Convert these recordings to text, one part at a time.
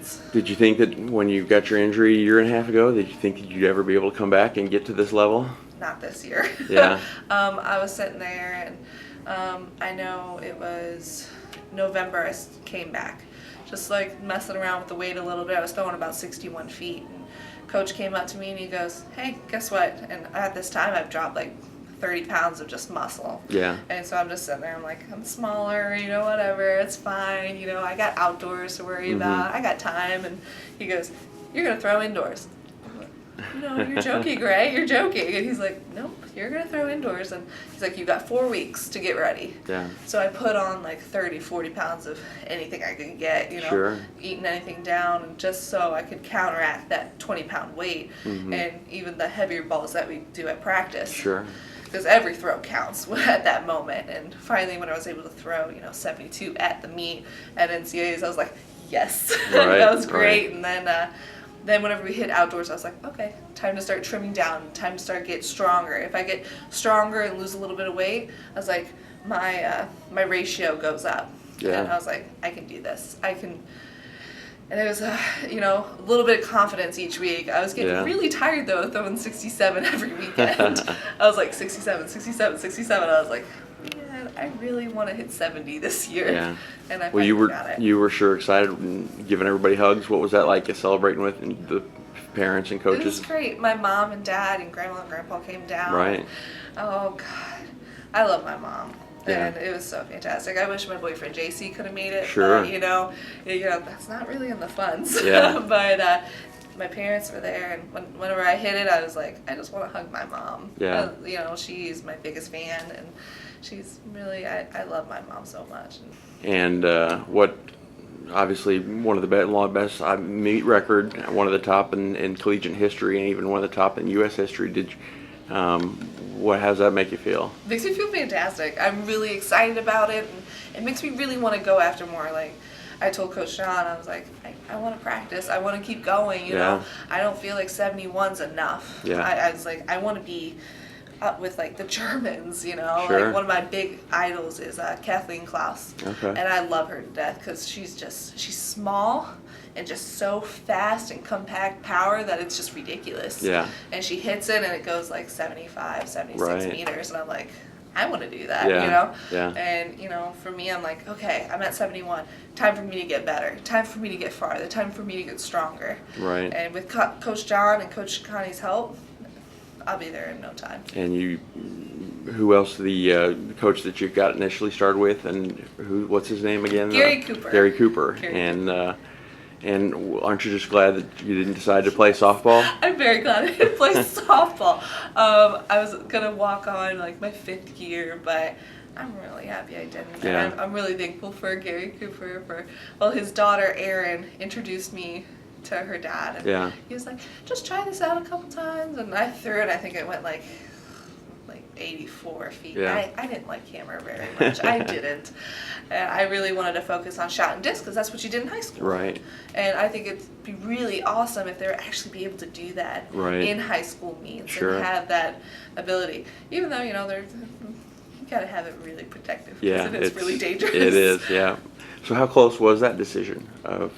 months. Did you think that when you got your injury a year and a half ago, did you think that you'd ever be able to come back and get to this level? Not this year. Yeah. I was sitting there, and I know it was November I came back. Just like messing around with the weight a little bit. I was throwing about 61 feet. And Coach came up to me and he goes, "Hey, guess what?" And at this time, I've dropped like 30 pounds of just muscle. Yeah. And so I'm just sitting there, I'm like, I'm smaller, whatever, it's fine. I got outdoors to worry about. I got time. And he goes, "You're going to throw indoors." I'm like, "You're joking, right? You're joking." And he's like, "Nope, you're going to throw indoors." And he's like, "You got 4 weeks to get ready." Yeah. So I put on like 30, 40 pounds of anything I could get, Sure. eating anything down, and just so I could counteract that 20-pound weight and even the heavier balls that we do at practice. Sure. Because every throw counts at that moment. And finally, when I was able to throw, 72 at the meet at NCAAs, I was like, yes, Right, that was great. right. And then whenever we hit outdoors, I was like, okay, time to start trimming down, time to start get stronger. If I get stronger and lose a little bit of weight, I was like, my ratio goes up. Yeah. And I was like, I can do this. I can. And it was, a little bit of confidence each week. I was getting really tired, though, throwing 67 every weekend. I was like, 67, 67, 67. I was like, man, I really want to hit 70 this year. Yeah. And I Well, got it. you were sure excited and giving everybody hugs. What was that like, celebrating with the parents and coaches? It was great. My mom and dad and grandma and grandpa came down. Right. Oh, God. I love my mom. Yeah. And it was so fantastic. I wish my boyfriend JC could have made it. Sure. But, that's not really in the funds. Yeah. But my parents were there, and whenever I hit it, I was like, I just want to hug my mom. Yeah. She's my biggest fan, and she's really, I love my mom so much. And what, obviously, one of the best meet record, one of the top in collegiate history, and even one of the top in U.S. history. How does that make you feel? It makes me feel fantastic. I'm really excited about it, and it makes me really want to go after more. Like, I told Coach John, I was like, I want to practice. I want to keep going, Yeah. I don't feel like 71's enough. Yeah. I was like, I want to be up with, like, the Germans, Sure. Like, one of my big idols is Kathleen Klaus. Okay. And I love her to death because she's small and just so fast and compact power that it's just ridiculous. Yeah. And she hits it and it goes like 75, 76 Right. meters. And I'm like, I want to do that, Yeah. Yeah. And, for me, I'm like, okay, I'm at 71. Time for me to get better. Time for me to get farther. Time for me to get stronger. Right. And with Coach John and Coach Connie's help, I'll be there in no time. And who else? The coach that you got initially started with, and what's his name again? Gary Cooper. Gary Cooper. And aren't you just glad that you didn't decide to play softball? I'm very glad I didn't play softball. I was gonna walk on like my 5th year, but I'm really happy I didn't. Yeah. And I'm really thankful for Gary Cooper his daughter Erin introduced me to her dad, and Yeah. he was like, just try this out a couple times, and I threw it. I think it went like 84 feet. Yeah. I didn't like hammer very much. I didn't. And I really wanted to focus on shot and disc because that's what you did in high school. Right. And I think it'd be really awesome if they would actually be able to do that Right. in high school meets Sure. and have that ability. Even though, you gotta have it really protective Yeah. because it's really dangerous. It is, yeah. So how close was that decision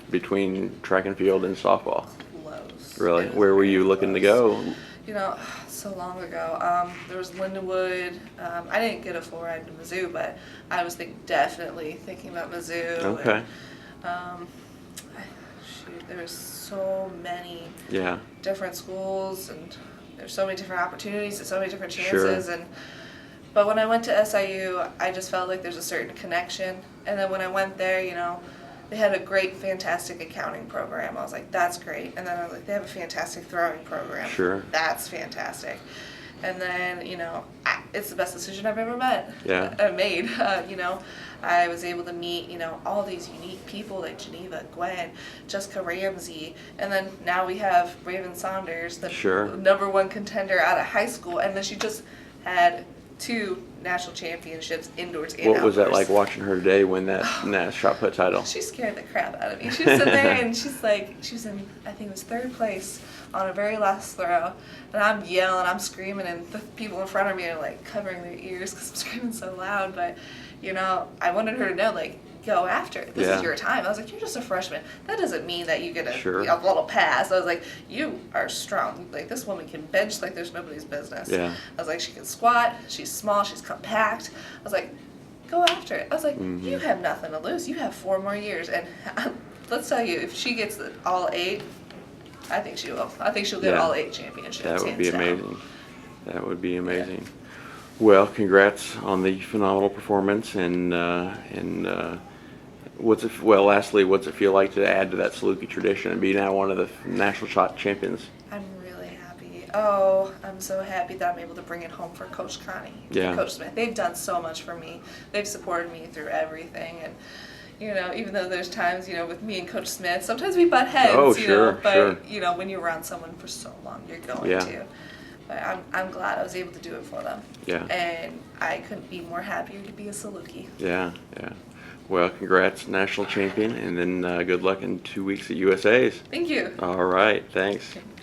between track and field and softball? Close. Really? It was Where were very you looking to close. go? So long ago. There was Lindenwood. I didn't get a full ride to Mizzou, but I was definitely thinking about Mizzou. Okay. And, there was so many Yeah. different schools, and there's so many different opportunities and so many different Sure. chances. But when I went to SIU, I just felt like there's a certain connection. And then when I went there, they had a great, fantastic accounting program. I was like, that's great. And then I was like, they have a fantastic throwing program. Sure. That's fantastic. And then, it's the best decision I've ever made. I was able to meet, all these unique people like Geneva, Gwen, Jessica Ramsey, and then now we have Raven Saunders, the Sure. #1 contender out of high school, and then she just had 2 national championships indoors and outdoors. What was that like watching her today win that shot put title? She scared the crap out of me. She was sitting there and she was in, I think it was 3rd place on her very last throw. And I'm yelling, I'm screaming, and the people in front of me are like covering their ears because I'm screaming so loud. But, I wanted her to know, like, go after it. This Yeah. is your time. I was like, you're just a freshman. That doesn't mean that you get a, Sure. a little pass. I was like, you are strong. Like, this woman can bench like there's nobody's business. Yeah. I was like, she can squat. She's small. She's compact. I was like, go after it. I was like, Mm-hmm. you have nothing to lose. You have 4 more years. And let's tell you, if she gets all 8, I think she will. I think she'll get Yeah. all 8 championships. That would be hands down. amazing. That would be amazing. Well, congrats on the phenomenal performance, and lastly, what's it feel like to add to that Saluki tradition and be now one of the national shot champions? I'm really happy. Oh, I'm so happy that I'm able to bring it home for Coach Connie, Yeah. Coach Smith. They've done so much for me. They've supported me through everything, and even though there's times, with me and Coach Smith, sometimes we butt heads, Oh, sure, but sure. when you're around someone for so long, you're going Yeah. to. But I'm glad I was able to do it for them. Yeah. And I couldn't be more happier to be a Saluki. Yeah, yeah. Well, congrats, national champion, and then good luck in 2 weeks at USA's. Thank you. All right, thanks.